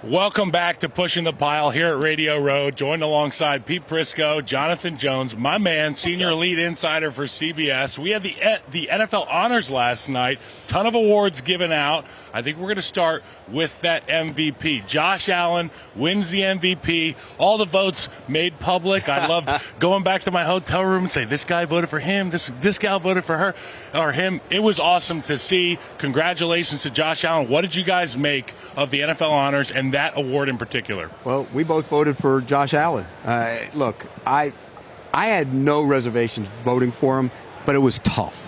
Welcome back to Pushing the Pile here at Radio Road, joined alongside Pete Prisco, Jonathan Jones, my man, senior lead insider for CBS. We had the NFL honors last night, ton of awards given out. I think we're going to start with that MVP. Josh Allen wins the MVP. All the votes made public. I loved going back to my hotel room and say, this guy voted for him, this guy voted for her or him. It was awesome to see. Congratulations to Josh Allen. What did you guys make of the NFL honors and that award in particular? Well, we both voted for Josh Allen. Look, I had no reservations voting for him, but it was tough.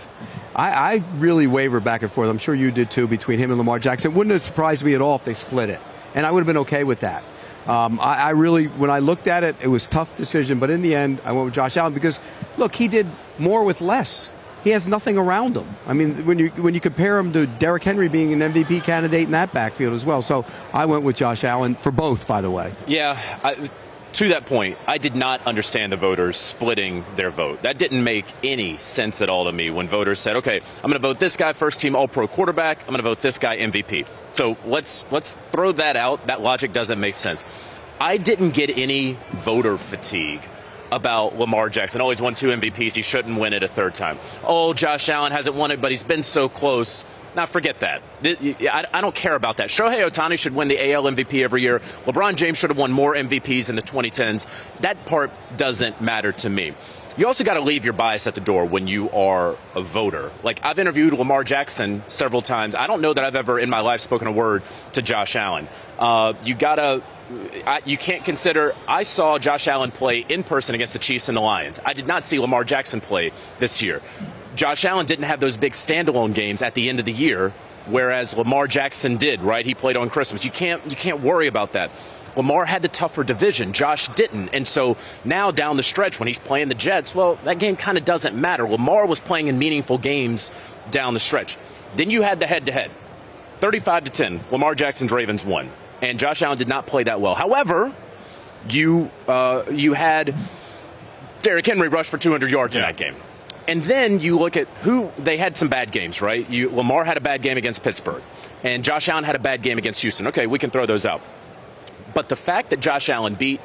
I really wavered back and forth. I'm sure you did too, between him and Lamar Jackson. It wouldn't have surprised me at all if they split it, and I would have been okay with that. I really, when I looked at it, it was a tough decision, but in the end, I went with Josh Allen because, look, he did more with less. He has nothing around him. I mean, when you compare him to Derrick Henry being an MVP candidate in that backfield as well. So I went with Josh Allen for both, by the way. Yeah, to that point, I did not understand the voters splitting their vote. That didn't make any sense at all to me when voters said, okay, I'm going to vote this guy first team all-pro quarterback. I'm going to vote this guy MVP. So let's throw that out. That logic doesn't make sense. I didn't get any voter fatigue about Lamar Jackson. Oh, he's won 2 MVPs. He shouldn't win it a third time. Oh, Josh Allen hasn't won it, but he's been so close. Now, forget that. I don't care about that. Shohei Ohtani should win the AL MVP every year. LeBron James should have won more MVPs in the 2010s. That part doesn't matter to me. You also got to leave your bias at the door when you are a voter. Like, I've interviewed Lamar Jackson several times. I don't know that I've ever in my life spoken a word to Josh Allen. You can't consider. I saw Josh Allen play in person against the Chiefs and the Lions. I did not see Lamar Jackson play this year. Josh Allen didn't have those big standalone games at the end of the year, whereas Lamar Jackson did, right? He played on Christmas. You can't worry about that. Lamar had the tougher division. Josh didn't. And so now down the stretch when he's playing the Jets, well, that game kind of doesn't matter. Lamar was playing in meaningful games down the stretch. Then you had the head-to-head. 35-10, Lamar Jackson's Ravens won. And Josh Allen did not play that well. However, you had Derrick Henry rush for 200 yards in that game. And then you look at who they had some bad games, right? Lamar had a bad game against Pittsburgh, and Josh Allen had a bad game against Houston. Okay, we can throw those out. But the fact that Josh Allen beat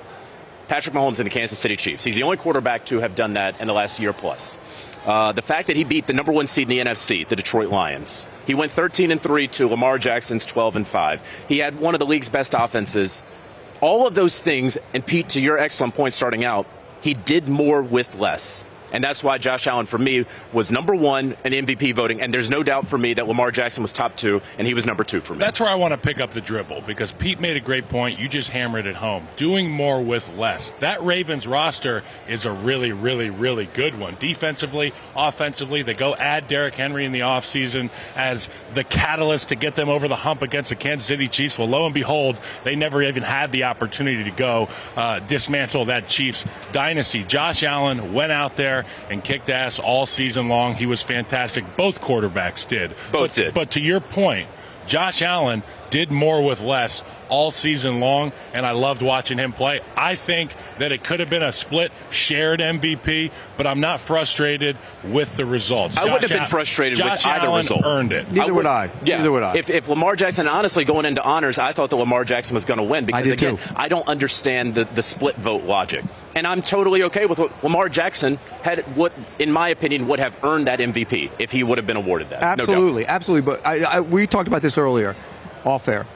Patrick Mahomes and the Kansas City Chiefs, he's the only quarterback to have done that in the last year plus. The fact that he beat the number 1 seed in the NFC, the Detroit Lions. He went 13-3 to Lamar Jackson's 12-5. He had one of the league's best offenses. All of those things, and Pete, to your excellent point starting out, he did more with less. And that's why Josh Allen, for me, was number 1 in MVP voting. And there's no doubt for me that Lamar Jackson was top 2, and he was number 2 for me. That's where I want to pick up the dribble, because Pete made a great point. You just hammered it home. Doing more with less. That Ravens roster is a really, really, really good one. Defensively, offensively, they go add Derrick Henry in the offseason as the catalyst to get them over the hump against the Kansas City Chiefs. Well, lo and behold, they never even had the opportunity to go dismantle that Chiefs dynasty. Josh Allen went out there and kicked ass all season long. He was fantastic. Both quarterbacks did. Both did. But to your point, Josh Allen did more with less all season long, and I loved watching him play. I think that it could have been a split shared MVP, but I'm not frustrated with the results. I wouldn't have been frustrated with either result. Josh Allen earned it. Neither would I. Yeah. Neither would I. If Lamar Jackson, honestly, going into honors, I thought that Lamar Jackson was going to win because, again, I don't understand the split vote logic. And I'm totally okay with what Lamar Jackson had, what, in my opinion, would have earned that MVP if he would have been awarded that. Absolutely, absolutely. But we talked about this earlier, off air.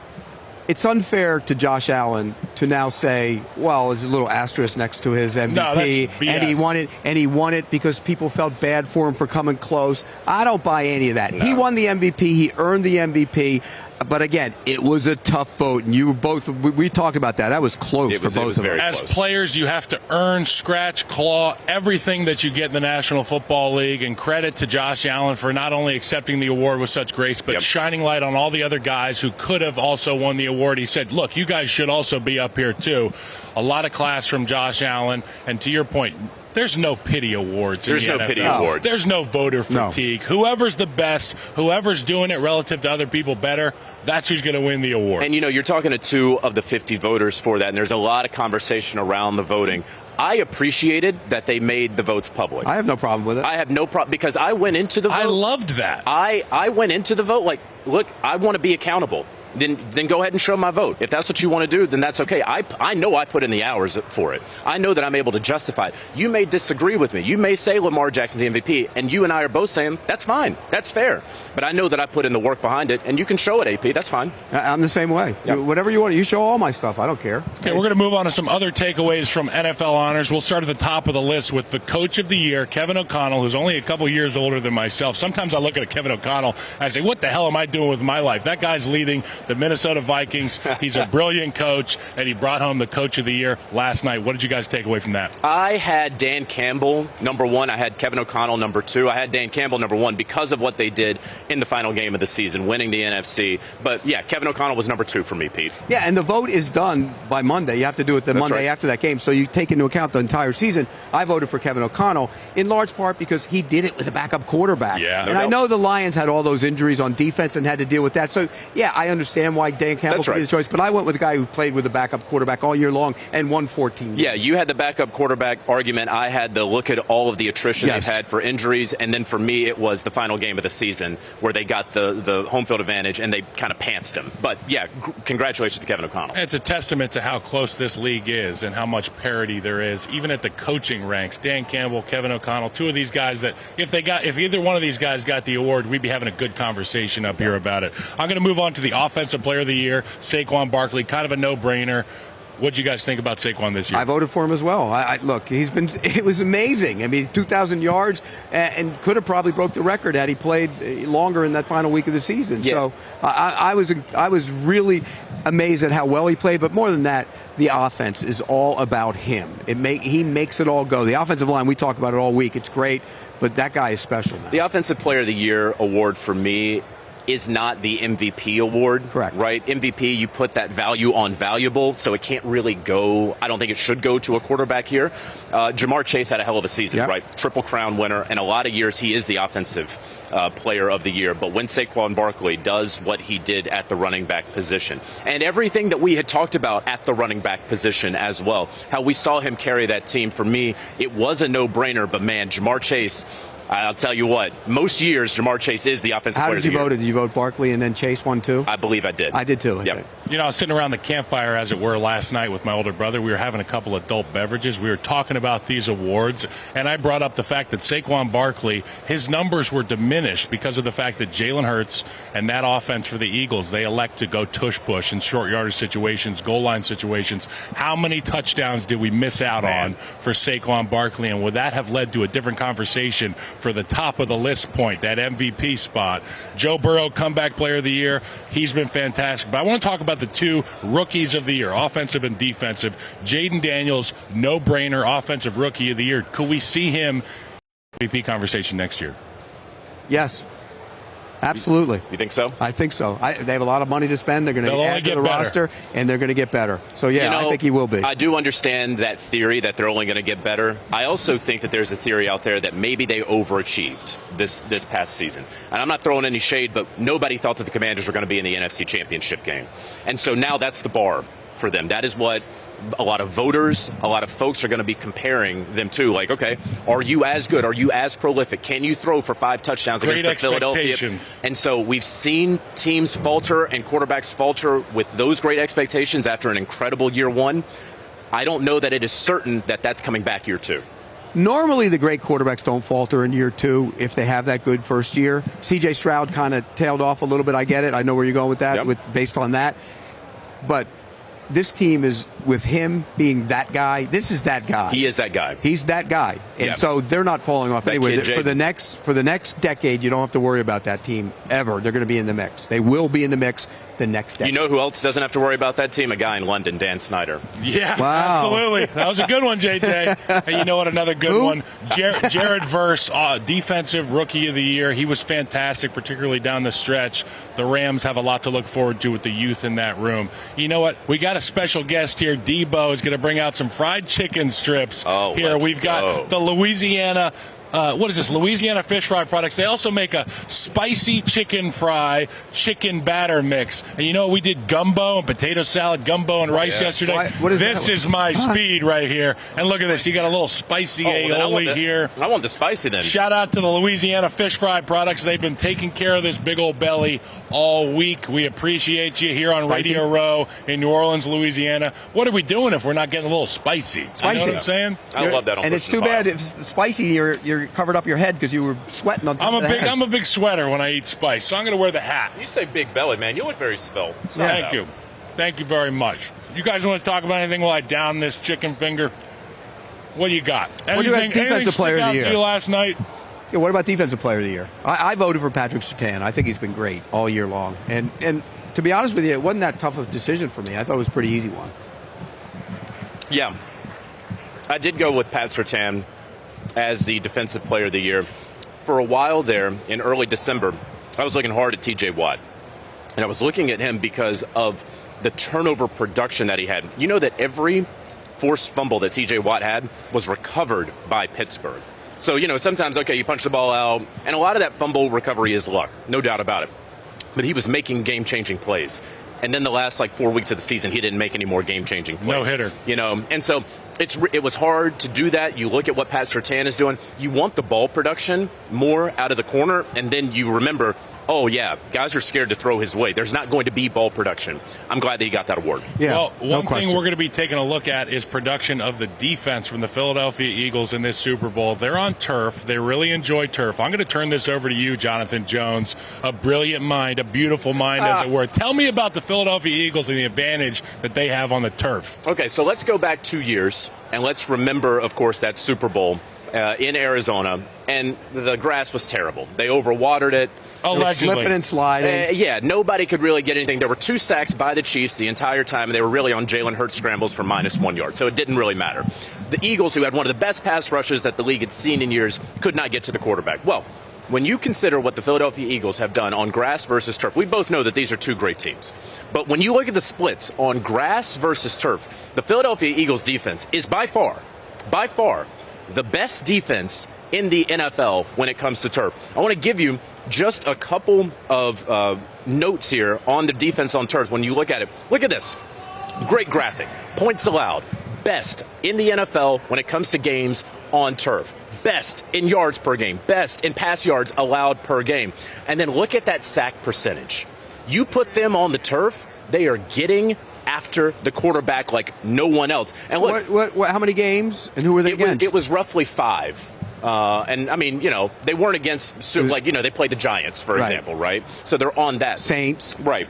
It's unfair to Josh Allen to now say, well, there's a little asterisk next to his MVP, no, that's BS. and he won it because people felt bad for him for coming close. I don't buy any of that. No. He won the MVP. He earned the MVP. But again, it was a tough vote, and you both, we talked about that. That was close for both of us. As players, you have to earn, scratch, claw, everything that you get in the National Football League, and credit to Josh Allen for not only accepting the award with such grace, but shining light on all the other guys who could have also won the award. He said, look, you guys should also be up here too. A lot of class from Josh Allen, and to your point, there's no pity awards in the NFL. There's no pity awards. There's no voter fatigue. No. Whoever's the best, whoever's doing it relative to other people better, that's who's going to win the award. And, you're talking to 2 of the 50 voters for that, and there's a lot of conversation around the voting. I appreciated that they made the votes public. I have no problem with it. I have no problem because I went into the vote. I loved that. I went into the vote like, look, I want to be accountable. then go ahead and show my vote. If that's what you want to do, then that's okay. I know I put in the hours for it. I know that I'm able to justify it. You may disagree with me. You may say Lamar Jackson's the MVP, and you and I are both saying that's fine. That's fair. But I know that I put in the work behind it, and you can show it, AP. That's fine. I'm the same way. Yep. Whatever you want. You show all my stuff. I don't care. Okay, we're going to move on to some other takeaways from NFL honors. We'll start at the top of the list with the Coach of the Year, Kevin O'Connell, who's only a couple years older than myself. Sometimes I look at Kevin O'Connell and I say, what the hell am I doing with my life? That guy's leading the Minnesota Vikings. He's a brilliant coach, and he brought home the Coach of the Year last night. What did you guys take away from that? I had Dan Campbell number one. I had Kevin O'Connell number two. I had Dan Campbell number one because of what they did in the final game of the season, winning the NFC. But, yeah, Kevin O'Connell was number two for me, Pete. Yeah, and the vote is done by Monday. You have to do it the That's Monday right. after that game. So you take into account the entire season. I voted for Kevin O'Connell in large part because he did it with a backup quarterback. Yeah. And I know the Lions had all those injuries on defense and had to deal with that. So, yeah, I understand why Dan Campbell could be the choice. But I went with a guy who played with a backup quarterback all year long and won 14 games. Yeah, you had the backup quarterback argument. I had the look at all of the attrition they've had for injuries. And then for me, it was the final game of the season where they got the home field advantage and they kind of pantsed him. But, yeah, congratulations to Kevin O'Connell. It's a testament to how close this league is and how much parity there is, even at the coaching ranks. Dan Campbell, Kevin O'Connell, two of these guys that if either one of these guys got the award, we'd be having a good conversation up here about it. I'm going to move on to the Offensive Player of the Year, Saquon Barkley, kind of a no-brainer. What do you guys think about Saquon this year? I voted for him as well. Look, it was amazing. I mean, 2,000 yards and could have probably broke the record had he played longer in that final week of the season. Yeah. So I was really amazed at how well he played. But more than that, the offense is all about him. He makes it all go. The offensive line, we talk about it all week. It's great, but that guy is special now. The Offensive Player of the Year award for me is not the MVP award. Correct. Right? MVP, you put that value on valuable, so it can't really go, I don't think it should go to a quarterback here. Jamar Chase had a hell of a season, right? Triple Crown winner, and a lot of years he is the Offensive Player of the Year. But when Saquon Barkley does what he did at the running back position, and everything that we had talked about at the running back position as well, how we saw him carry that team, for me, it was a no-brainer, but man, Jamar Chase, I'll tell you what, most years Jamar Chase is the Offensive Player of the Year. How did you vote? Did you vote Barkley and then Chase won too? I believe I did. I did too. Yep. You know, I was sitting around the campfire, as it were, last night with my older brother. We were having a couple adult beverages. We were talking about these awards, and I brought up the fact that Saquon Barkley, his numbers were diminished because of the fact that Jalen Hurts and that offense for the Eagles, they elect to go tush-push in short yardage situations, goal line situations. How many touchdowns did we miss out on for Saquon Barkley, and would that have led to a different conversation for the top of the list point, that MVP spot? Joe Burrow, Comeback Player of the Year, he's been fantastic. But I want to talk about the two Rookies of the Year, offensive and defensive. Jaden Daniels, no-brainer, Offensive Rookie of the Year. Could we see him MVP conversation next year? Yes. Absolutely. You think so? I think so. They have a lot of money to spend. They're going to add to the roster, and they're going to get better. So, yeah, I think he will be. I do understand that theory that they're only going to get better. I also think that there's a theory out there that maybe they overachieved this past season. And I'm not throwing any shade, but nobody thought that the Commanders were going to be in the NFC Championship game. And so now that's the bar for them. That is what a lot of voters, a lot of folks are going to be comparing them to. Like, okay, are you as good? Are you as prolific? Can you throw for 5 touchdowns against the Philadelphia? And so we've seen teams falter and quarterbacks falter with those great expectations after an incredible year one. I don't know that it is certain that that's coming back year two. Normally, the great quarterbacks don't falter in year two if they have that good first year. C.J. Stroud kind of tailed off a little bit. I get it. I know where you're going with that, based on that. But this team is, with him being that guy, this is that guy. He is that guy. He's that guy. And so they're not falling off anyway. For the next decade, you don't have to worry about that team ever. They're going to be in the mix. They will be in the mix the next decade. You know who else doesn't have to worry about that team? A guy in London, Dan Snyder. Yeah, absolutely. That was a good one, JJ. And you know what? Another good one. Jared Verse, Defensive Rookie of the Year. He was fantastic, particularly down the stretch. The Rams have a lot to look forward to with the youth in that room. You know what? We got a special guest here. Debo is going to bring out some fried chicken strips here. We've got the Louisiana what is this, Louisiana fish fry products. They also make a spicy chicken fry, chicken batter mix. And you know, we did gumbo and potato salad, gumbo and rice yesterday. What is this that? is my speed right here. And look at this. You got a little spicy aioli here. I want the spicy then. Shout out to the Louisiana fish fry products. They've been taking care of this big old belly all week. We appreciate you here on Radio Row in New Orleans, Louisiana. What are we doing if we're not getting a little spicy? You know what I'm saying? I love that on And it's too bad if it's spicy, you're covered up your head because you were sweating on top of the head. I'm a big sweater when I eat spice, so I'm going to wear the hat. You say big belly, man. You look very svelte. Thank you. Thank you very much. You guys want to talk about anything while I down this chicken finger? What do you got? What do you got? Defensive player of the year to you last night? Yeah, what about defensive player of the year? I voted for Patrick Surtain. I think he's been great all year long. And to be honest with you, it wasn't that tough of a decision for me. I thought it was a pretty easy one. Yeah. I did go with Pat Surtain as the defensive player of the year. For a while there, in early December, I was looking hard at TJ Watt. And I was looking at him because of the turnover production that he had. You know that every forced fumble that TJ Watt had was recovered by Pittsburgh. So, you know, sometimes, okay, you punch the ball out, and a lot of that fumble recovery is luck, no doubt about it. But he was making game-changing plays. And then the last, 4 weeks of the season, he didn't make any more game-changing plays. No hitter. You know, and so it was hard to do that. You look at what Pat Surtain is doing. You want the ball production more out of the corner, and then you remember, oh, yeah, guys are scared to throw his way. There's not going to be ball production. I'm glad that he got that award. Yeah, well, one question. thing we're going to be taking a look at is production of the defense from the Philadelphia Eagles in this Super Bowl. They're on turf. They really enjoy turf. I'm going to turn this over to you, Jonathan Jones, a brilliant mind, a beautiful mind, as it were. Tell me about the Philadelphia Eagles and the advantage that they have on the turf. Okay, so let's go back 2 years, and let's remember, of course, that Super Bowl in Arizona, and the grass was terrible. They overwatered it. Allegedly. Slipping and sliding. Yeah, nobody could really get anything. There were 2 sacks by the Chiefs the entire time, and they were really on Jalen Hurts scrambles for -1 yard, so it didn't really matter. The Eagles, who had one of the best pass rushes that the league had seen in years, could not get to the quarterback. Well, when you consider what the Philadelphia Eagles have done on grass versus turf, we both know that these are 2 great teams. But when you look at the splits on grass versus turf, the Philadelphia Eagles defense is by far, the best defense in the NFL when it comes to turf. I want to give you just a couple of notes here on the defense on turf. When you look at it, look at this. Great graphic. Points allowed. Best in the NFL when it comes to games on turf. Best in yards per game. Best in pass yards allowed per game. And then look at that sack percentage. You put them on the turf, they are getting after the quarterback like no one else. And look, how many games and who were they against? It was roughly 5. And I mean, you know, they weren't against, they played the Giants, for example, right? So they're on that. Saints. Right.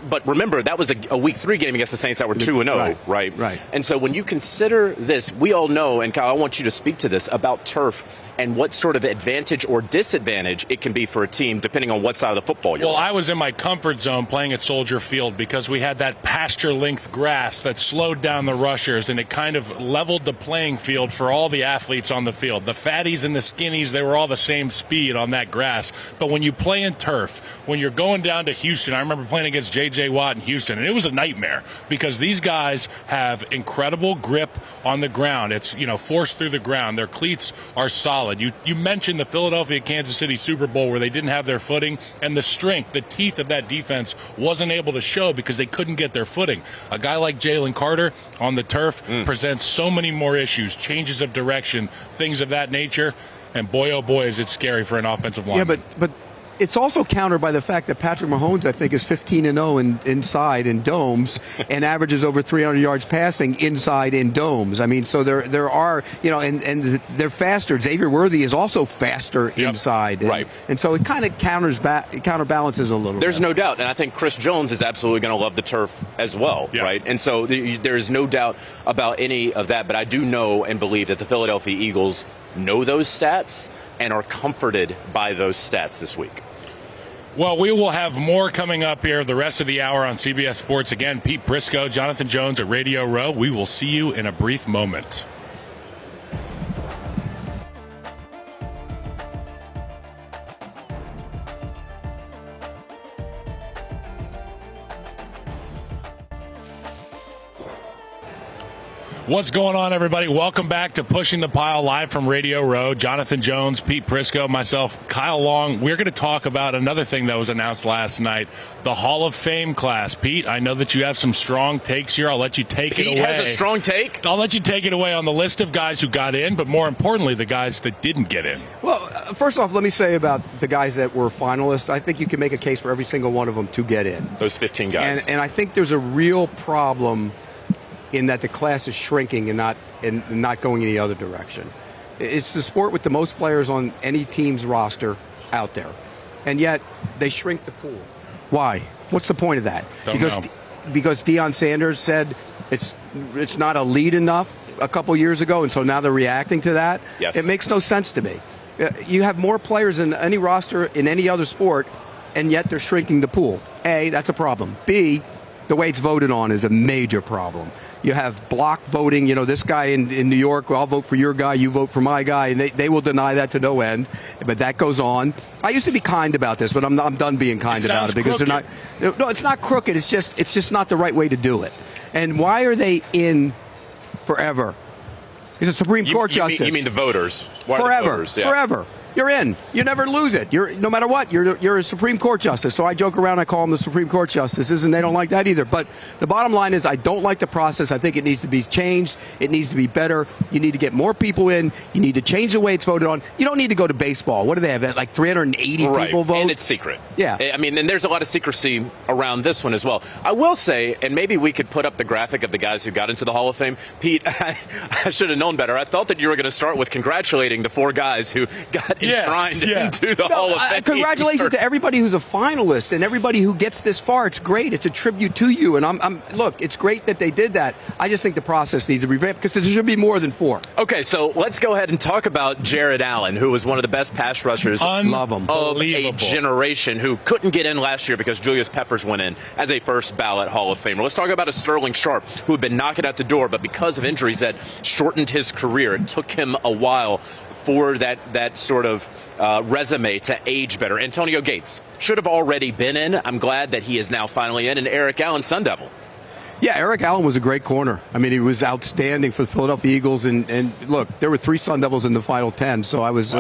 But remember, that was a week 3 game against the Saints that were 2-0, right? Right. And so when you consider this, we all know, and Kyle, I want you to speak to this about turf and what sort of advantage or disadvantage it can be for a team depending on what side of the football you're on. Well, I was in my comfort zone playing at Soldier Field because we had that pasture-length grass that slowed down the rushers, and it kind of leveled the playing field for all the athletes on the field. The fatties and the skinnies, they were all the same speed on that grass. But when you play in turf, when you're going down to Houston, I remember playing against J.J. Watt in Houston, and it was a nightmare because these guys have incredible grip on the ground. It's, forced through the ground. Their cleats are solid. You mentioned the Philadelphia-Kansas City Super Bowl where they didn't have their footing, and the strength, the teeth of that defense wasn't able to show because they couldn't get their footing. A guy like Jalen Carter on the turf presents so many more issues, changes of direction, things of that nature, and boy, oh boy, is it scary for an offensive lineman. Yeah, but it's also countered by the fact that Patrick Mahomes, I think, is 15-0 inside in domes and averages over 300 yards passing inside in domes. I mean, so there are, and they're faster. Xavier Worthy is also faster inside. Right. And so it kind of counterbalances a little There's bit. no doubt. And I think Chris Jones is absolutely going to love the turf as well, right? And so there's no doubt about any of that. But I do know and believe that the Philadelphia Eagles know those stats and are comforted by those stats this week. Well, we will have more coming up here the rest of the hour on CBS Sports. Again, Pete Prisco, Jonathan Jones at Radio Row. We will see you in a brief moment. What's going on, everybody? Welcome back to Pushing the Pile live from Radio Row. Jonathan Jones, Pete Prisco, myself, Kyle Long. We're going to talk about another thing that was announced last night, the Hall of Fame class. Pete, I know that you have some strong takes here. I'll let you take it away. Pete has a strong take? I'll let you take it away on the list of guys who got in, but more importantly, the guys that didn't get in. Well, first off, let me say about the guys that were finalists, I think you can make a case for every single one of them to get in. Those 15 guys. And I think there's a real problem in that the class is shrinking and not going in the other direction. It's the sport with the most players on any team's roster out there, and yet they shrink the pool. Why? What's the point of that? Because Deion Sanders said it's not elite enough a couple years ago, and so now they're reacting to that. Yes. It makes no sense to me. You have more players in any roster in any other sport, and yet they're shrinking the pool. A, that's a problem. B, the way it's voted on is a major problem. You have block voting. You know, this guy in New York, well, I'll vote for your guy, you vote for my guy, and they will deny that to no end. But that goes on. I used to be kind about this, but I'm done being kind about it because crooked. they're not. No, it's not crooked. It's just not the right way to do it. And why are they in forever? He's a Supreme Court justice. You mean the voters? Why Forever. the voters? Yeah. Forever. You're in. You never lose it. No matter what, you're a Supreme Court justice. So I joke around, I call them the Supreme Court justices, and they don't like that either. But the bottom line is I don't like the process. I think it needs to be changed. It needs to be better. You need to get more people in. You need to change the way it's voted on. You don't need to go to baseball. What do they have? Like 380 people vote? And it's secret. Yeah. I mean, and there's a lot of secrecy around this one as well. I will say, and maybe we could put up the graphic of the guys who got into the Hall of Fame. Pete, I should have known better. I thought that you were going to start with congratulating the 4 guys who got enshrined into the Hall of Fame. Congratulations to everybody who's a finalist and everybody who gets this far. It's great. It's a tribute to you. And look, it's great that they did that. I just think the process needs to be revamped because there should be more than 4. Okay, so let's go ahead and talk about Jared Allen, who was one of the best pass rushers Love him. of a generation, who couldn't get in last year because Julius Peppers went in as a first ballot Hall of Famer. Let's talk about a Sterling Sharp who had been knocking at the door, but because of injuries that shortened his career, it took him a while for that sort of resume to age better. Antonio Gates should have already been in. I'm glad that he is now finally in. And Eric Allen, Sun Devil. Yeah, Eric Allen was a great corner. I mean, he was outstanding for the Philadelphia Eagles. And look, there were 3 Sun Devils in the final 10, so I was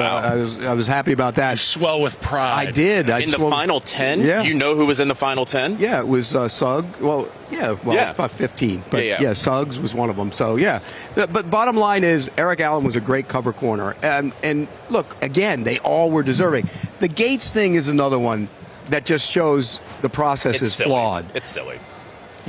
happy about that. You swell with pride. I did. In the final 10? Yeah. You know who was in the final 10? Yeah, it was Suggs. Well, about 15. But yeah, Suggs was one of them. So, yeah. But bottom line is, Eric Allen was a great cover corner. And look, again, they all were deserving. The Gates thing is another one that just shows the process is flawed. It's silly.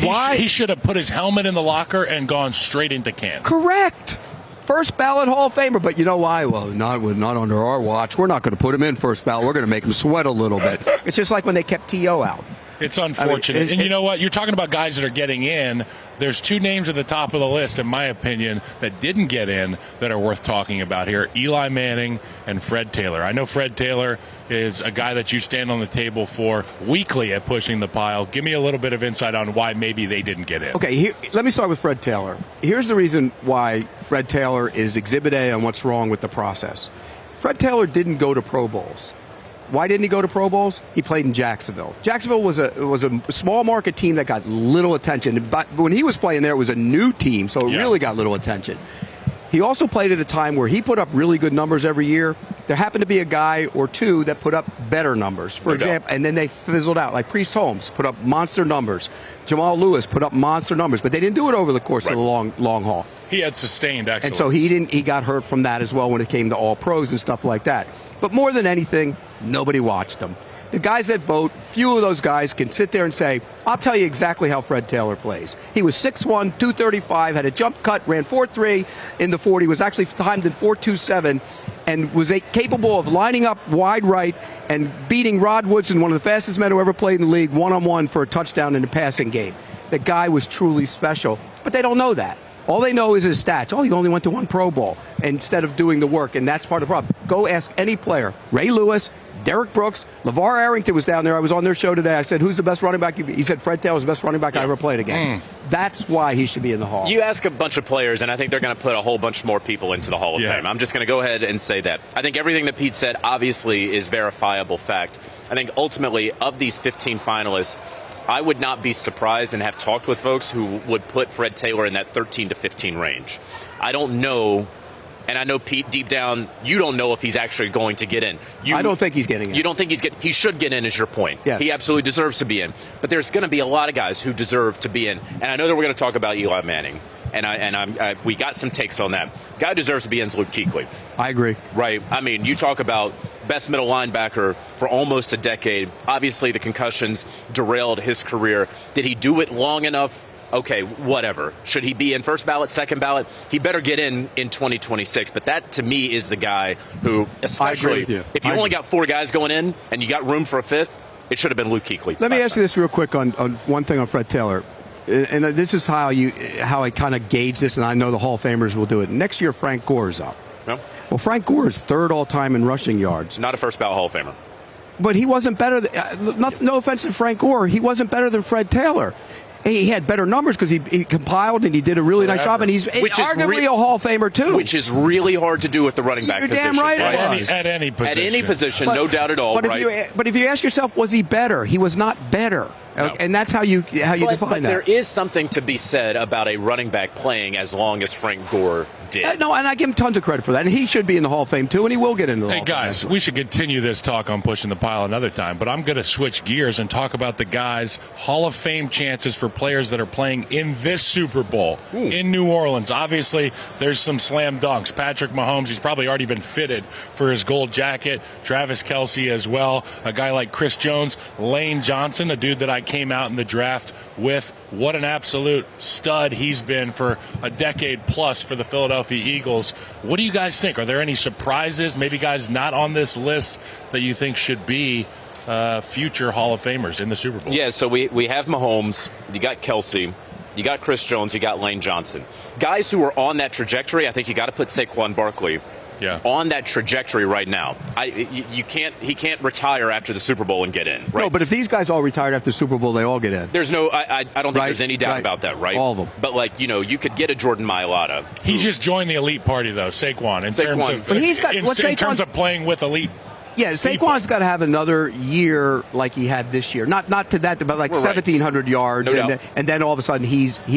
Why? He should have put his helmet in the locker and gone straight into camp. Correct. First ballot Hall of Famer, but you know why? Well, not under our watch. We're not going to put him in first ballot. We're going to make him sweat a little bit. It's just like when they kept T.O. out. It's unfortunate. And you know what? You're talking about guys that are getting in. There's 2 names at the top of the list, in my opinion, that didn't get in that are worth talking about here. Eli Manning and Fred Taylor. I know Fred Taylor is a guy that you stand on the table for weekly at Pushing the Pile. Give me a little bit of insight on why maybe they didn't get in. Okay, let me start with Fred Taylor. Here's the reason why Fred Taylor is Exhibit A on what's wrong with the process. Fred Taylor didn't go to Pro Bowls. Why didn't he go to Pro Bowls? He played in Jacksonville. Jacksonville was a small market team that got little attention. But when he was playing there, it was a new team, so it really got little attention. He also played at a time where he put up really good numbers every year. There happened to be a guy or 2 that put up better numbers, for example, and then they fizzled out. Like Priest Holmes put up monster numbers. Jamal Lewis put up monster numbers, but they didn't do it over the course of the long haul. He had sustained excellence. And so he got hurt from that as well when it came to all pros and stuff like that. But more than anything, nobody watched him. The guys that vote, few of those guys can sit there and say, I'll tell you exactly how Fred Taylor plays. He was 6'1", 235, had a jump cut, ran 4.3 in the 40, was actually timed in 4.27, and was capable of lining up wide right and beating Rod Woodson, one of the fastest men who ever played in the league, one-on-one for a touchdown in the passing game. The guy was truly special, but they don't know that. All they know is his stats. Oh, he only went to 1 Pro Bowl instead of doing the work, and that's part of the problem. Go ask any player. Ray Lewis, Derek Brooks, LeVar Arrington was down there. I was on their show today. I said, who's the best running back? He said Fred Taylor was the best running back I ever played against. That's why he should be in the Hall. You ask a bunch of players, and I think they're going to put a whole bunch more people into the Hall of Fame. I'm just going to go ahead and say that. I think everything that Pete said obviously is verifiable fact. I think ultimately of these 15 finalists, I would not be surprised and have talked with folks who would put Fred Taylor in that 13 to 15 range. I don't know, and I know, Pete, deep down, you don't know if he's actually going to get in. I don't think he's getting in. You don't think he should get in, is your point. Yes. He absolutely deserves to be in. But there's going to be a lot of guys who deserve to be in. And I know that we're going to talk about Eli Manning. And we got some takes on that. Guy deserves to be in is Luke Kuechly. I agree. Right. I mean, you talk about best middle linebacker for almost a decade. Obviously, the concussions derailed his career. Did he do it long enough? Okay, whatever. Should he be in first ballot, second ballot? He better get in 2026. But that, to me, is the guy who, especially if you only got 4 guys going in and you got room for a 5th, it should have been Luke Kuechly. Let me ask you this real quick on one thing on Fred Taylor. And this is how I kind of gauge this, and I know the Hall of Famers will do it. Next year, Frank Gore is up. No. Well, Frank Gore is 3rd all-time in rushing yards. Not a first ballot Hall of Famer. But he wasn't better. No offense to Frank Gore, he wasn't better than Fred Taylor. He had better numbers because he compiled and he did a really nice job, and he's arguably a Hall of Famer too. Which is really hard to do with the running back position. You're damn right. At any position. At any position, no doubt at all. But if you ask yourself, was he better? He was not better. No. And that's how you define that. There is something to be said about a running back playing as long as Frank Gore did. No, and I give him tons of credit for that. And he should be in the Hall of Fame, too, and he will get into the Hall of Fame. Hey, guys, we should continue this talk on Pushing the Pile another time, but I'm going to switch gears and talk about the guys' Hall of Fame chances for players that are playing in this Super Bowl in New Orleans. Obviously, there's some slam dunks. Patrick Mahomes, he's probably already been fitted for his gold jacket. Travis Kelce as well. A guy like Chris Jones. Lane Johnson, a dude that I came out in the draft with. What an absolute stud he's been for a decade plus for the Philadelphia Eagles. What do you guys think? Are there any surprises, maybe guys not on this list that you think should be future Hall of Famers in the Super Bowl? Yeah, so we have Mahomes, you got Kelce, you got Chris Jones, you got Lane Johnson. Guys who are on that trajectory, I think you got to put Saquon Barkley on that trajectory right now. He can't retire after the Super Bowl and get in. Right? No, but if these guys all retired after the Super Bowl, they all get in. There's no, I don't think there's any doubt about that, right? All of them. But you could get a Jordan Mailata. He just joined the elite party, though, Saquon, in terms of playing with elite. Yeah, Saquon's got to have another year like he had this year. Not to that, but like 1,700 yards, and then all of a sudden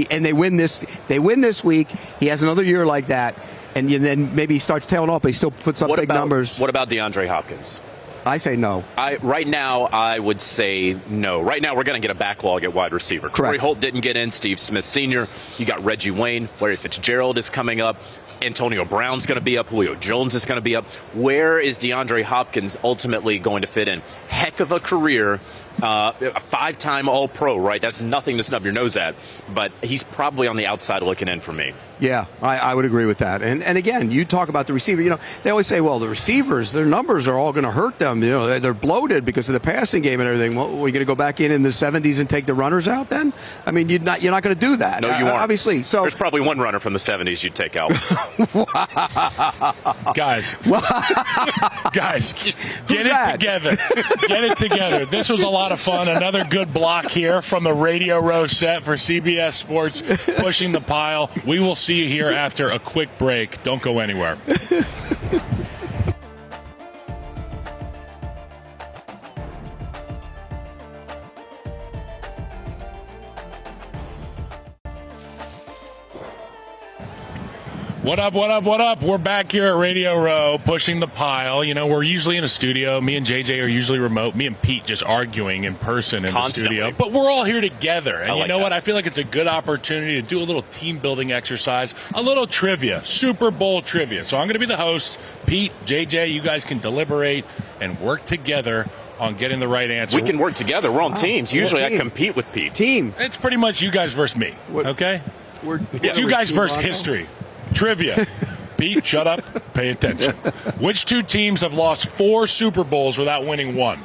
and they win this. They win this week. He has another year like that. And then maybe he starts tailing off, but he still puts up big numbers. What about DeAndre Hopkins? I say no. Right now, I would say no. Right now, we're going to get a backlog at wide receiver. Correct. Torrey Holt didn't get in. Steve Smith Sr. You got Reggie Wayne. Larry Fitzgerald is coming up. Antonio Brown's going to be up. Julio Jones is going to be up. Where is DeAndre Hopkins ultimately going to fit in? Heck of a career. A 5-time All-Pro, right? That's nothing to snub your nose at. But he's probably on the outside looking in for me. Yeah, I would agree with that. And again, you talk about the receiver. They always say, well, the receivers, their numbers are all going to hurt them. They're bloated because of the passing game and everything. Well, are we going to go back in the 70s and take the runners out then? I mean, you're not going to do that. No, you aren't. Obviously. So there's probably one runner from the 70s you'd take out. Guys, get it together. Get it together. This was a lot of fun. Another good block here from the Radio Row set for CBS Sports Pushing the Pile. We will see you here after a quick break. Don't go anywhere. What up, what up, what up? We're back here at Radio Row, Pushing the Pile. We're usually in a studio. Me and JJ are usually remote. Me and Pete just arguing in person in the studio. But we're all here together. And you know what? I feel like it's a good opportunity to do a little team-building exercise, a little trivia, Super Bowl trivia. So I'm going to be the host. Pete, JJ, you guys can deliberate and work together on getting the right answer. We can work together. We're on teams. Usually I compete with Pete. Team. It's pretty much you guys versus me, okay? It's you guys versus history. Trivia. Pete, shut up. Pay attention. Which 2 teams have lost 4 Super Bowls without winning 1?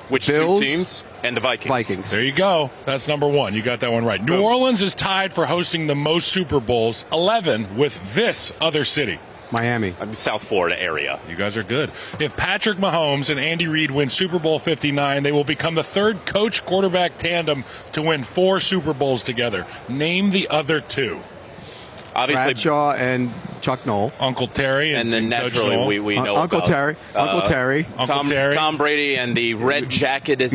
Which Bills 2 teams? And the Vikings. There you go. That's number 1. You got that one right. New Orleans is tied for hosting the most Super Bowls, 11, with this other city. Miami. South Florida area. You guys are good. If Patrick Mahomes and Andy Reid win Super Bowl 59, they will become the 3rd coach-quarterback tandem to win 4 Super Bowls together. Name the other 2. Obviously, Bradshaw and Chuck Noll. Uncle Terry. And then Coach naturally Noll. we know Uncle about, Terry. Uncle Terry. Uncle Terry. Tom Brady and the red-jacketed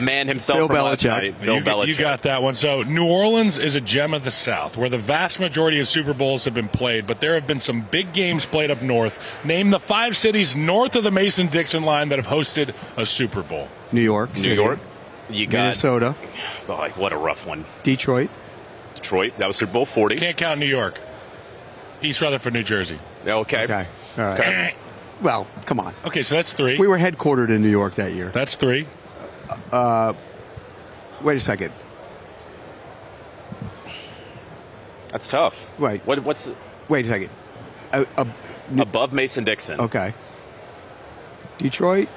man himself Bill from Belichick. last night. Bill Belichick. You got that one. So New Orleans is a gem of the South, where the vast majority of Super Bowls have been played, but there have been some big games played up north. Name the 5 cities north of the Mason-Dixon line that have hosted a Super Bowl. New York. New York. You got Minnesota. Oh, what a rough one. Detroit. Detroit. That was Super Bowl 40. Can't count New York. East Rutherford, New Jersey. Okay. Okay. All right. Okay. Well, come on. Okay, so that's 3. We were headquartered in New York that year. That's 3. Wait a second. That's tough. Wait. What's Wait a second. above Mason-Dixon? Okay. Detroit.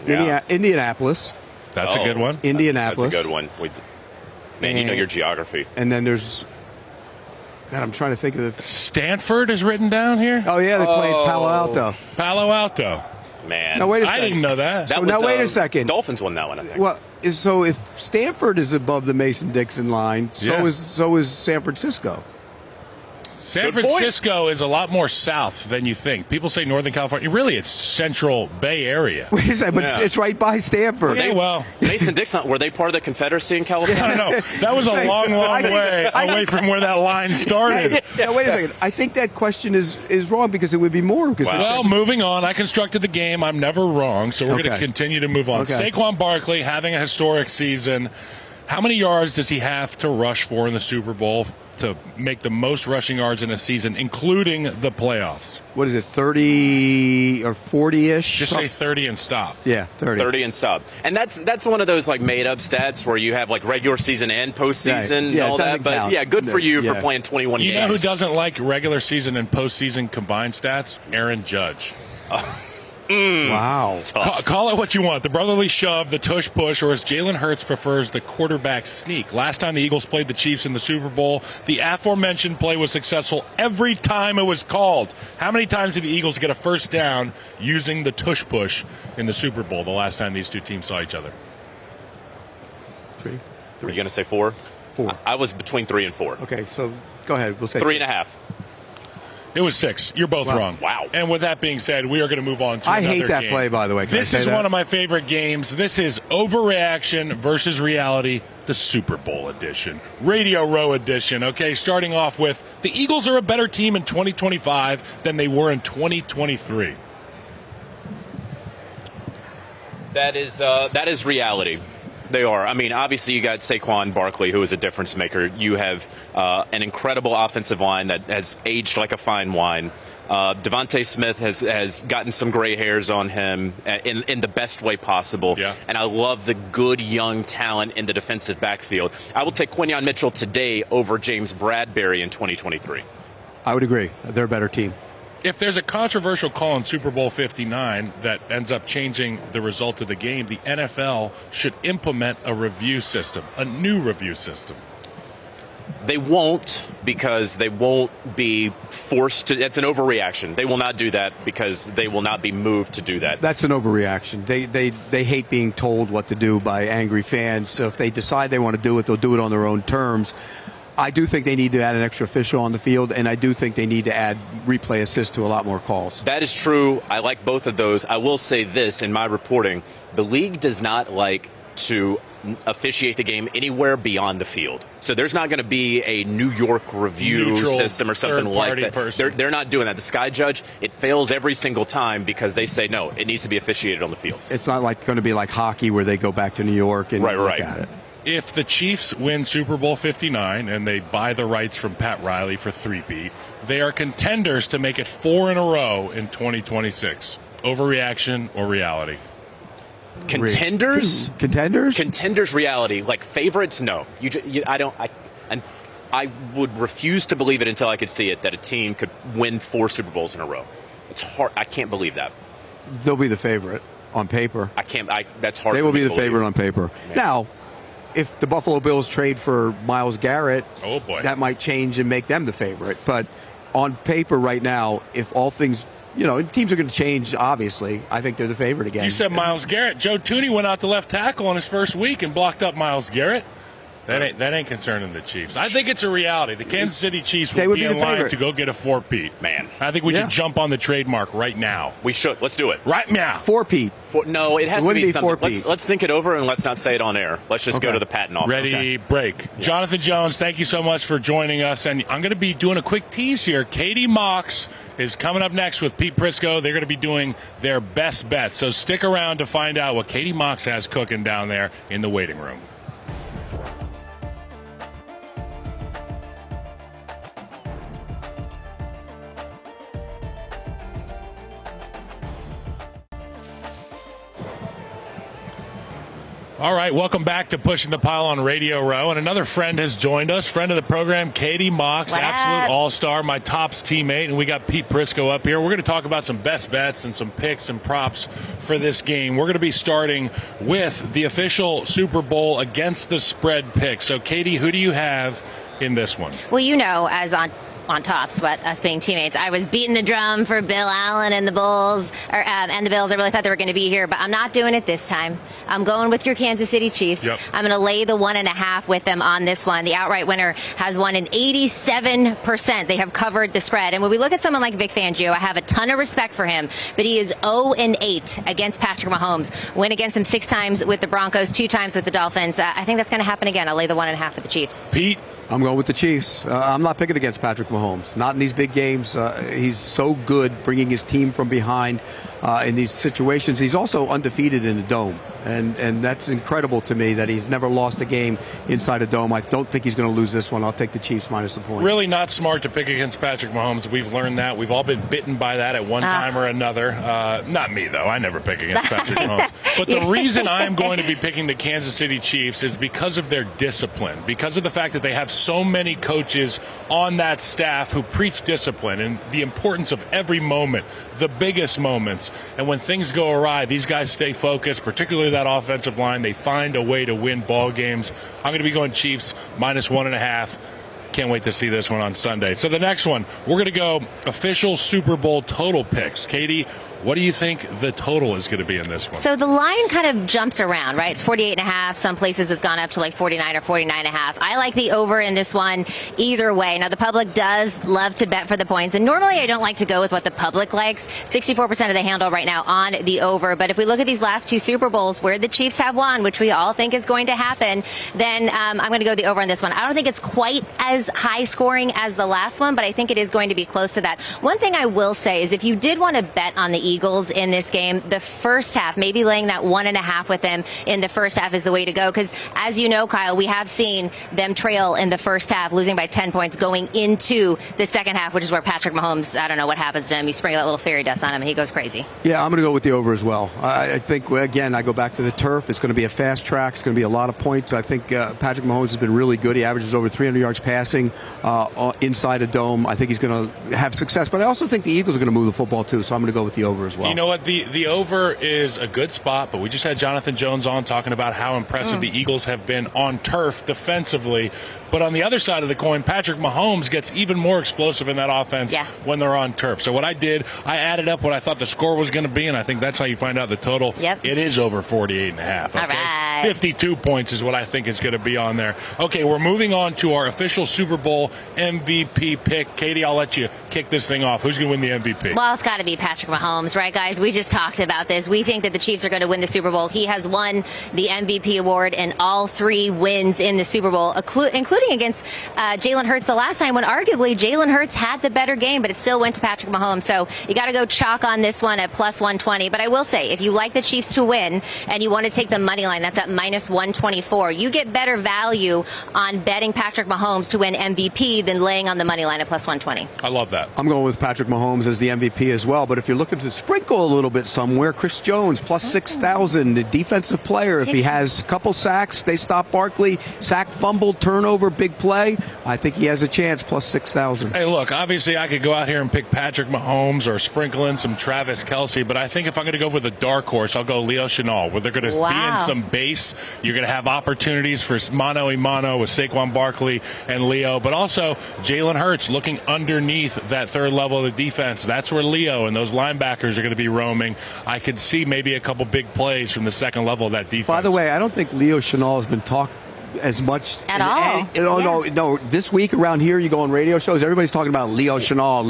Yeah. Indianapolis. That's a good one. Indianapolis. That's a good one. Man, you know your geography. And then there's. God, I'm trying to think of the. Stanford is written down here. Oh yeah, they played Palo Alto. Palo Alto. Man. No, wait a I second. didn't know that. That So was, now wait a second. Dolphins won that one, I think. Well, so if Stanford is above the Mason-Dixon line, Yeah. so is San Francisco. San Good point. Francisco is a lot more south than you think. People say Northern California. Really, it's Central Bay Area. Wait a second, but Yeah. it's right by Stanford. Okay, well, Mason-Dixon, were they part of the Confederacy in I California? don't know. That was a long, long way away from where that line started. Now, wait a second. I think that question is wrong because it would be more. Because Well, moving on. I constructed the game. I'm never wrong, so we're going to Okay. continue to move on. Okay. Saquon Barkley having a historic season. How many yards does he have to rush for in the Super Bowl to make the most rushing yards in a season, including the playoffs? what is it, 30 or 40-ish? Just say 30 and stop. Yeah, 30. 30 and stop. And that's one of those like made up stats where you have like regular season and postseason Right. Yeah, and all it that. doesn't But count. yeah, good for you Yeah. for playing 21 You games. know who doesn't like regular season and postseason combined stats? Aaron Judge. Wow. Call it what you want. The brotherly shove, the tush push, or as Jalen Hurts prefers, the quarterback sneak. Last time the Eagles played the Chiefs in the Super Bowl, the aforementioned play was successful every time it was called. How many times did the Eagles get a first down using the tush push in the Super Bowl the last time these two teams saw each other? 3. Are you going to say 4? 4. I was between 3 and 4. Okay, so go ahead. We'll say 3.5. It was 6. You're both Wow. wrong. Wow. And with that being said, we are going to move on to I another hate that game. play, by the way. Can I This say is that? one of my favorite games. This is Overreaction versus Reality, the Super Bowl edition, Radio Row edition. Okay, starting off with the Eagles are a better team in 2025 than they were in 2023. That is reality. They are. I mean, obviously you got Saquon Barkley, who is a difference maker. You have an incredible offensive line that has aged like a fine wine. Devontae Smith has gotten some gray hairs on him in the best way possible. Yeah. And I love the good young talent in the defensive backfield. I will take Quinyon Mitchell today over James Bradbury in 2023. I would agree. They're a better team. If there's a controversial call in Super Bowl 59 that ends up changing the result of the game, the NFL should implement a review system, a new review system. They won't, because they won't be forced to. It's an overreaction. They will not do that because they will not be moved to do that. That's an overreaction. They hate being told what to do by angry fans. So if they decide they want to do it, they'll do it on their own terms. I do think they need to add an extra official on the field, and I do think they need to add replay assist to a lot more calls. That is true. I like both of those. I will say this in my reporting: the league does not like to officiate the game anywhere beyond the field. So there's not going to be a New York review Neutral system or something like third-party that. person. They're not doing that. The Sky Judge, it fails every single time because they say, no, it needs to be officiated on the field. It's not like going to be like hockey where they go back to New York and look Right. at it. If the Chiefs win Super Bowl 59 and they buy the rights from Pat Riley for 3-peat, they are contenders to make it 4 in a row in 2026. Overreaction or reality? Contenders? Contenders? Contenders reality. Like favorites? No. I would refuse to believe it until I could see it, that a team could win 4 Super Bowls in a row. It's hard. I can't believe that. They'll be the favorite on paper. That's hard. They for will me be to the believe. favorite on paper. Yeah. Now, if the Buffalo Bills trade for Myles Garrett, Oh, boy. that might change and make them the favorite. But on paper right now, if all things, teams are going to change, obviously, I think they're the favorite again. You said Myles Garrett. Joe Tooney went out to left tackle on his first week and blocked up Myles Garrett. That ain't concerning the Chiefs. I think it's a reality. The Kansas City Chiefs would be in line to go get a 4-Pete. Man. I think we should jump on the trademark right now. We should. Let's do it. Right now. 4-Pete. No, it has to be something. 4-Pete. Let's think it over and let's not say it on air. Let's just go to the patent office. Ready, break. Yeah. Jonathan Jones, thank you so much for joining us. And I'm going to be doing a quick tease here. Katie Mox is coming up next with Pete Prisco. They're going to be doing their best bets. So stick around to find out what Katie Mox has cooking down there in the waiting room. All right, welcome back to Pushing the Pile on Radio Row. And another friend has joined us, friend of the program, Katie Mox, absolute all-star, my Tops teammate. And we got Pete Prisco up here. We're going to talk about some best bets and some picks and props for this game. We're going to be starting with the official Super Bowl against the spread pick. So, Katie, who do you have in this one? Well, you know, as on Tops, but us being teammates, I was beating the drum for Bill Allen and the Bulls, and the Bills. I really thought they were going to be here, but I'm not doing it this time. I'm going with your Kansas City Chiefs. Yep. I'm going to lay the 1.5 with them on this one. The outright winner has won an 87%. They have covered the spread. And when we look at someone like Vic Fangio, I have a ton of respect for him, but he is 0-8 against Patrick Mahomes. Win against him 6 times with the Broncos, 2 times with the Dolphins. I think that's going to happen again. I'll lay the 1.5 with the Chiefs. Pete? I'm going with the Chiefs. I'm not picking against Patrick Mahomes. Not in these big games. He's so good bringing his team from behind in these situations. He's also undefeated in the Dome. And that's incredible to me that he's never lost a game inside a Dome. I don't think he's going to lose this one. I'll take the Chiefs minus the point. Really not smart to pick against Patrick Mahomes. We've learned that. We've all been bitten by that at one time or another. Not me, though. I never pick against Patrick Mahomes. But the reason I am going to be picking the Kansas City Chiefs is because of their discipline, because of the fact that they have so many coaches on that staff who preach discipline and the importance of every moment, the biggest moments. And when things go awry, these guys stay focused, particularly that offensive line. They find a way to win ball games. I'm going to be going Chiefs minus 1.5. Can't wait to see this one on Sunday. So the next one, we're going to go official Super Bowl total picks. Katie, what do you think the total is going to be in this one? So the line kind of jumps around, right? It's 48.5. Some places it's gone up to like 49 or 49.5. I like the over in this one either way. Now, the public does love to bet for the points. And normally I don't like to go with what the public likes. 64% of the handle right now on the over. But if we look at these last 2 Super Bowls where the Chiefs have won, which we all think is going to happen, then I'm going to go the over on this one. I don't think it's quite as high scoring as the last one, but I think it is going to be close to that. One thing I will say is if you did want to bet on the Eagles in this game, the first half, maybe laying that 1.5 with them in the first half is the way to go. Because as you know, Kyle, we have seen them trail in the first half, losing by 10 points going into the second half, which is where Patrick Mahomes, I don't know what happens to him. You sprinkle that little fairy dust on him and he goes crazy. Yeah, I'm going to go with the over as well. I think, again, I go back to the turf. It's going to be a fast track. It's going to be a lot of points. I think Patrick Mahomes has been really good. He averages over 300 yards passing inside a Dome. I think he's going to have success. But I also think the Eagles are going to move the football, too. So I'm going to go with the over as well. You know what? The over is a good spot, but we just had Jonathan Jones on talking about how impressive the Eagles have been on turf defensively. But on the other side of the coin, Patrick Mahomes gets even more explosive in that offense when they're on turf. So what I did, I added up what I thought the score was going to be, and I think that's how you find out the total. Yep. It is over 48.5. Okay? All right. 52 points is what I think is going to be on there. Okay, we're moving on to our official Super Bowl MVP pick. Katie, I'll let you kick this thing off. Who's going to win the MVP? Well, it's got to be Patrick Mahomes, right, guys? We just talked about this. We think that the Chiefs are going to win the Super Bowl. He has won the MVP award in all 3 wins in the Super Bowl, including against Jalen Hurts the last time when arguably Jalen Hurts had the better game, but it still went to Patrick Mahomes. So you got to go chalk on this one at plus 120. But I will say, if you like the Chiefs to win and you want to take the money line, that's at minus 124. You get better value on betting Patrick Mahomes to win MVP than laying on the money line at plus 120. I love that. I'm going with Patrick Mahomes as the MVP as well. But if you're looking to sprinkle a little bit somewhere, Chris Jones plus 6,000, the defensive player. If he has a couple sacks, they stop Barkley, sack, fumble, turnover, big play. I think he has a chance, plus 6,000. Hey, look, obviously I could go out here and pick Patrick Mahomes or sprinkle in some Travis Kelce, but I think if I'm going to go with a dark horse, I'll go Leo Chenal, where they're going to be in some base. You're going to have opportunities for mano-a-mano with Saquon Barkley and Leo, but also Jalen Hurts looking underneath that third level of the defense. That's where Leo and those linebackers are going to be roaming. I could see maybe a couple big plays from the second level of that defense. By the way, I don't think Leo Chenal has been talked as much At all. No. This week around here, you go on radio shows, everybody's talking about Leo Chenal.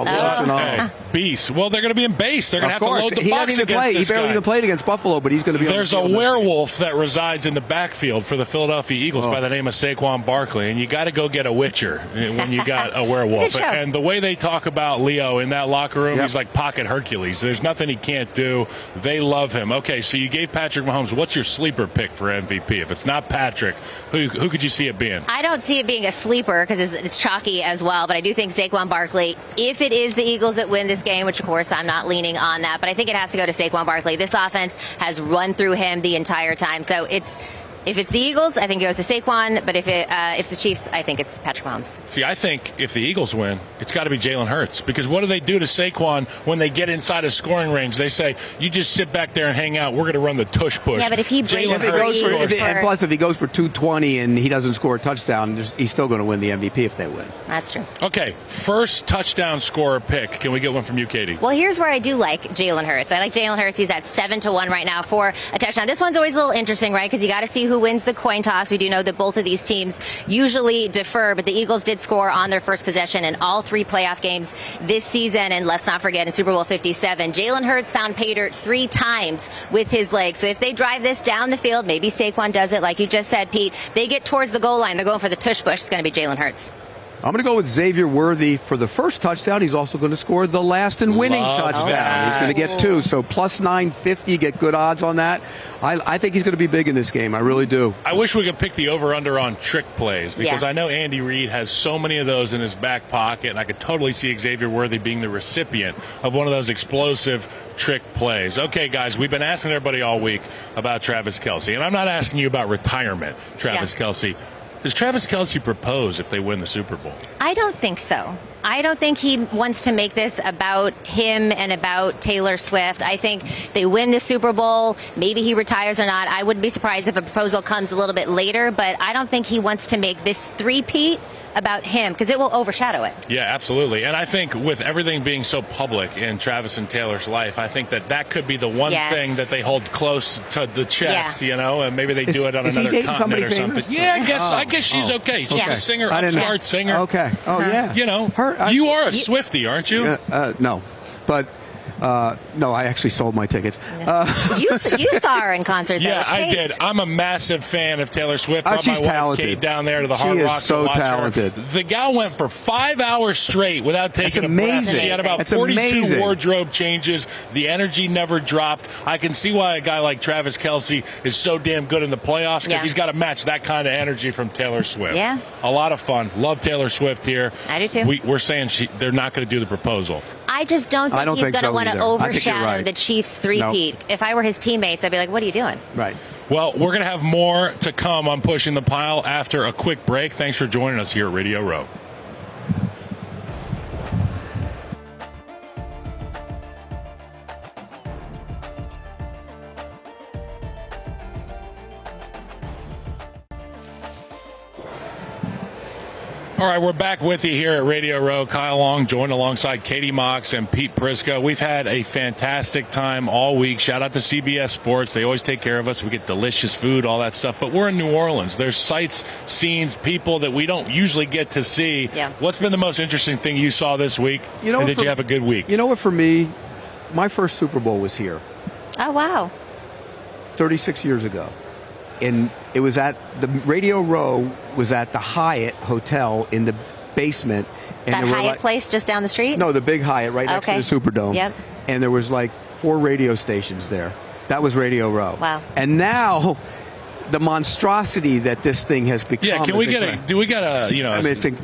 Hey, beast. Well, they're going to be in base. They're going to have to load the box against this He barely guy. even played against Buffalo, but he's going to be. There's a werewolf that resides in the backfield for the Philadelphia Eagles by the name of Saquon Barkley, and you got to go get a witcher when you got a werewolf. And the way they talk about Leo in that locker room, he's like Pocket Hercules. There's nothing he can't do. They love him. Okay, so you gave Patrick Mahomes. What's your sleeper pick for MVP? If it's not Patrick, who could you see it being? I don't see it being a sleeper because it's chalky as well, but I do think Saquon Barkley, if it is the Eagles that win this game, which of course I'm not leaning on that, but I think it has to go to Saquon Barkley. This offense has run through him the entire time. So if it's the Eagles, I think it goes to Saquon, but if it's the Chiefs, I think it's Patrick Mahomes. See, I think if the Eagles win, it's got to be Jalen Hurts, because what do they do to Saquon when they get inside his scoring range? They say, you just sit back there and hang out. We're going to run the tush push. Yeah, but if he brings and plus, if he goes for 220 and he doesn't score a touchdown, he's still going to win the MVP if they win. That's true. Okay, first touchdown scorer pick. Can we get one from you, Katie? Well, here's where I do like Jalen Hurts. I like Jalen Hurts. He's at 7-1 right now for a touchdown. This one's always a little interesting, right? Because you got to see who wins the coin toss. We do know that both of these teams usually defer, but the Eagles did score on their first possession in all 3 playoff games this season. And let's not forget, in Super Bowl 57, Jalen Hurts found pay dirt 3 times with his legs. So if they drive this down the field, maybe Saquon does it, like you just said, Pete. They get towards the goal line. They're going for the tush push. It's going to be Jalen Hurts. I'm going to go with Xavier Worthy for the first touchdown. He's also going to score the last and winning touchdown. That. He's going to get 2. So plus 950, get good odds on that. I think he's going to be big in this game. I really do. I wish we could pick the over-under on trick plays, because I know Andy Reid has so many of those in his back pocket, and I could totally see Xavier Worthy being the recipient of one of those explosive trick plays. Okay, guys, we've been asking everybody all week about Travis Kelce, and I'm not asking you about retirement, Travis Kelce. Does Travis Kelce propose if they win the Super Bowl? I don't think so. I don't think he wants to make this about him and about Taylor Swift. I think they win the Super Bowl. Maybe he retires or not. I wouldn't be surprised if a proposal comes a little bit later, but I don't think he wants to make this three-peat about him, because it will overshadow it. Yeah, absolutely. And I think with everything being so public in Travis and Taylor's life, I think that could be the one thing that they hold close to the chest, you know, and maybe they do it on another continent or something. Yeah, I guess she's okay. She's a singer, upstart singer. Okay. Oh, yeah. You know, you are a Swiftie, aren't you? No. But no, I actually sold my tickets. You saw her in concert, though. Yeah, I did. I'm a massive fan of Taylor Swift. Brought she's my talented. Wife Kate down there to the Hard Rock so to watch talented. her. The gal went for 5 hours straight without taking a breath. Amazing. She had about 42 wardrobe changes. The energy never dropped. I can see why a guy like Travis Kelce is so damn good in the playoffs, because he's got to match that kind of energy from Taylor Swift. Yeah. A lot of fun. Love Taylor Swift here. I do too. We're saying they're not going to do the proposal. I just don't think he's going to want to overshadow the Chiefs three-peat. Nope. If I were his teammates, I'd be like, what are you doing? Right. Well, we're going to have more to come on Pushing the Pile after a quick break. Thanks for joining us here at Radio Row. All right, we're back with you here at Radio Row. Kyle Long joined alongside Katie Mox and Pete Prisco. We've had a fantastic time all week. Shout out to CBS Sports. They always take care of us. We get delicious food, all that stuff. But we're in New Orleans. There's sights, scenes, people that we don't usually get to see. Yeah. What's been the most interesting thing you saw this week? And did you have a good week? You know what, for me, my first Super Bowl was here. Oh, wow. 36 years ago. And it was at the Radio Row was at the Hyatt Hotel in the basement. And that Hyatt place just down the street? No, the big Hyatt right next to the Superdome. Yep. And there was like 4 radio stations there. That was Radio Row. Wow. And now the monstrosity that this thing has become. Yeah, can we get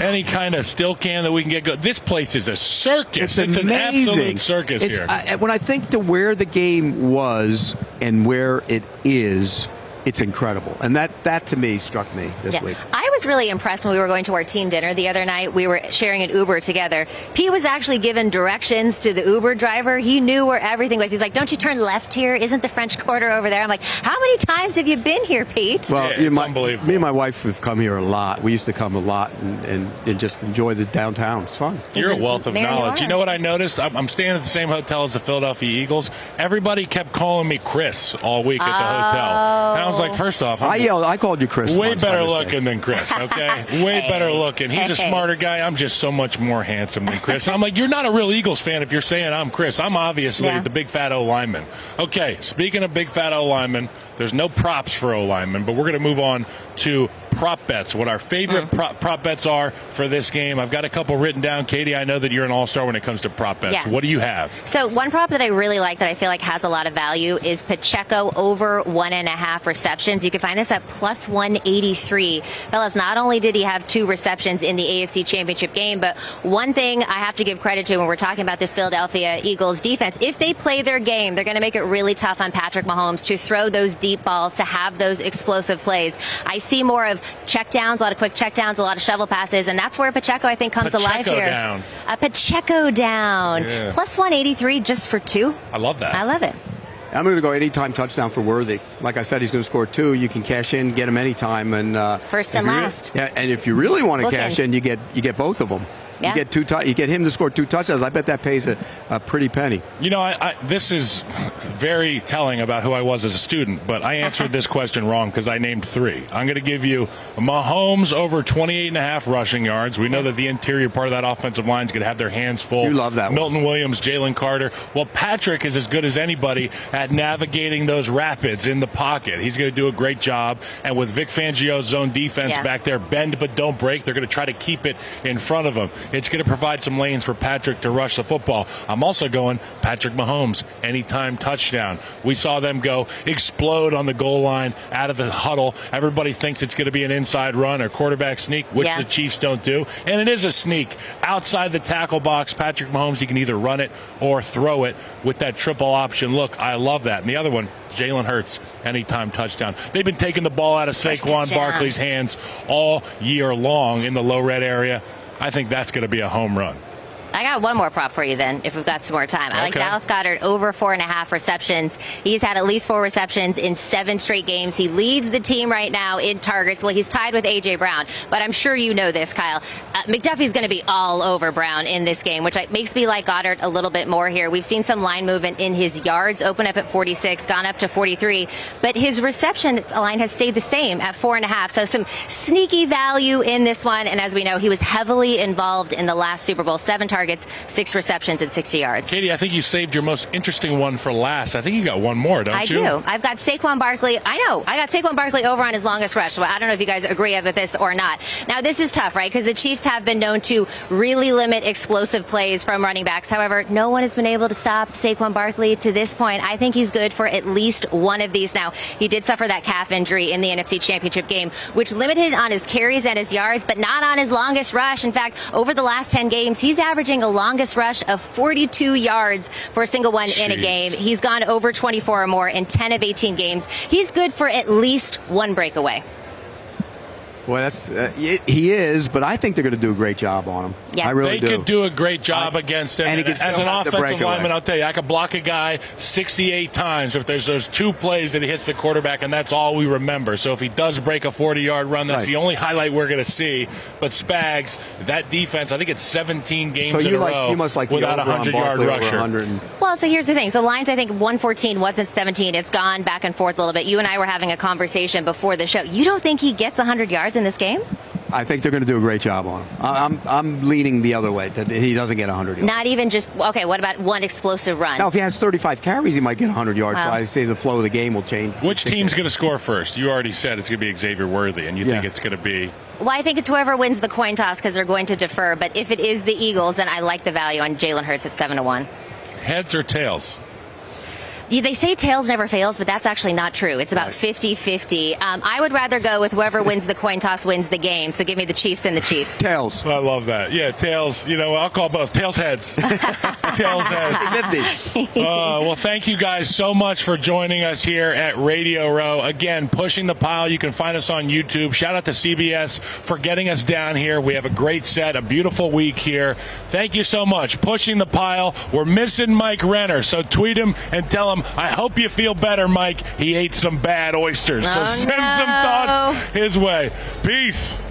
any kind of still can that we can get? This place is a circus. It's an absolute circus here. When I think to where the game was and where it is, it's incredible. And that to me struck me this week. I was really impressed when we were going to our team dinner the other night. We were sharing an Uber together. Pete was actually given directions to the Uber driver. He knew where everything was. He's like, don't you turn left here? Isn't the French Quarter over there? I'm like, how many times have you been here, Pete? Well, it's unbelievable. Me and my wife have come here a lot. We used to come a lot and just enjoy the downtown. It's fun. You're a wealth of There you knowledge. are. You know what I noticed? I'm staying at the same hotel as the Philadelphia Eagles. Everybody kept calling me Chris all week at the hotel. And I was like, first off, I called you Chris. way once, better by mistake. looking than Chris, okay? Way better looking. He's a smarter guy. I'm just so much more handsome than Chris. And I'm like, you're not a real Eagles fan if you're saying I'm Chris. I'm obviously the big fat O-lineman. Okay, speaking of big fat O-lineman, there's no props for O-linemen, but we're going to move on to prop bets, what our favorite prop bets are for this game. I've got a couple written down. Katie, I know that you're an all-star when it comes to prop bets. Yeah. What do you have? So one prop that I really like that I feel like has a lot of value is Pacheco over 1.5 receptions. You can find this at plus 183. Fellas, not only did he have 2 receptions in the AFC Championship game, but one thing I have to give credit to when we're talking about this Philadelphia Eagles defense, if they play their game, they're going to make it really tough on Patrick Mahomes to throw those deep balls, to have those explosive plays. I see more of checkdowns, a lot of quick checkdowns, a lot of shovel passes, and that's where Pacheco, I think, comes alive here. Pacheco down. Yeah. Plus 183 just for 2. I love that. I love it. I'm going to go anytime touchdown for Worthy. Like I said, he's going to score 2. You can cash in, get him anytime, and First and last. Yeah, and if you really want to cash in, you get both of them. Yeah. You get him to score 2 touchdowns. I bet that pays a pretty penny. You know, this is very telling about who I was as a student, but I answered this question wrong because I named 3. I'm going to give you Mahomes over 28.5 rushing yards. We know that the interior part of that offensive line is going to have their hands full. You love that one. Milton Williams, Jalen Carter. Well, Patrick is as good as anybody at navigating those rapids in the pocket. He's going to do a great job. And with Vic Fangio's zone defense back there, bend but don't break, they're going to try to keep it in front of him. It's going to provide some lanes for Patrick to rush the football. I'm also going Patrick Mahomes, anytime touchdown. We saw them go explode on the goal line out of the huddle. Everybody thinks it's going to be an inside run or quarterback sneak, which the Chiefs don't do. And it is a sneak. Outside the tackle box, Patrick Mahomes, he can either run it or throw it with that triple option look. I love that. And the other one, Jalen Hurts, anytime touchdown. They've been taking the ball out of Saquon Barkley's hands all year long in the low red area. I think that's going to be a home run. I got one more prop for you then, if we've got some more time. I like Dallas Goedert over 4.5 receptions. He's had at least 4 receptions in 7 straight games. He leads the team right now in targets. Well, he's tied with A.J. Brown, but I'm sure you know this, Kyle. McDuffie's going to be all over Brown in this game, which makes me like Goddard a little bit more here. We've seen some line movement in his yards, open up at 46, gone up to 43, but his reception line has stayed the same at 4.5. So some sneaky value in this one, and as we know, he was heavily involved in the last Super Bowl. 7 targets, 6 receptions at 60 yards. Katie, I think you saved your most interesting one for last. I think you got one more, don't you? I do. I've got Saquon Barkley. I got Saquon Barkley over on his longest rush. Well, I don't know if you guys agree with this or not. Now, this is tough, right? Because the Chiefs have been known to really limit explosive plays from running backs. However, no one has been able to stop Saquon Barkley to this point. I think he's good for at least one of these. Now, he did suffer that calf injury in the NFC Championship game, which limited on his carries and his yards, but not on his longest rush. In fact, over the last 10 games, he's averaging a longest rush of 42 yards for a single one in a game. He's gone over 24 or more in 10 of 18 games. He's good for at least 1 breakaway. Well, that's he is, but I think they're going to do a great job on him. Yeah. I really They could do a great job against him. And As an offensive lineman, I'll tell you, I could block a guy 68 times if there's those 2 plays that he hits the quarterback, and that's all we remember. So if he does break a 40-yard run, that's the only highlight we're going to see. But Spags, that defense, I think it's 17 games in a row without a 100-yard rusher. Well, so here's the thing. So lines, I think 114 wasn't 17. It's gone back and forth a little bit. You and I were having a conversation before the show. You don't think he gets 100 yards in this game? I think they're going to do a great job on him. I'm leaning the other way, that he doesn't get 100 yards. Not even just, okay, what about one explosive run? Now, if he has 35 carries, he might get 100 yards. Wow. So I say the flow of the game will change. Which team's going to score first? You already said it's going to be Xavier Worthy, and you think it's going to be... Well, I think it's whoever wins the coin toss because they're going to defer. But if it is the Eagles, then I like the value on Jalen Hurts at 7-1. Heads or tails? They say tails never fails, but that's actually not true. It's about 50-50. I would rather go with whoever wins the coin toss wins the game. So give me the Chiefs and the Chiefs. Tails. I love that. Yeah, tails. I'll call both. Tails heads. Tails heads. Well, thank you guys so much for joining us here at Radio Row. Again, Pushing the Pile. You can find us on YouTube. Shout out to CBS for getting us down here. We have a great set, a beautiful week here. Thank you so much. Pushing the Pile. We're missing Mike Renner, so tweet him and tell him, I hope you feel better, Mike. He ate some bad oysters. So send some thoughts his way. Peace.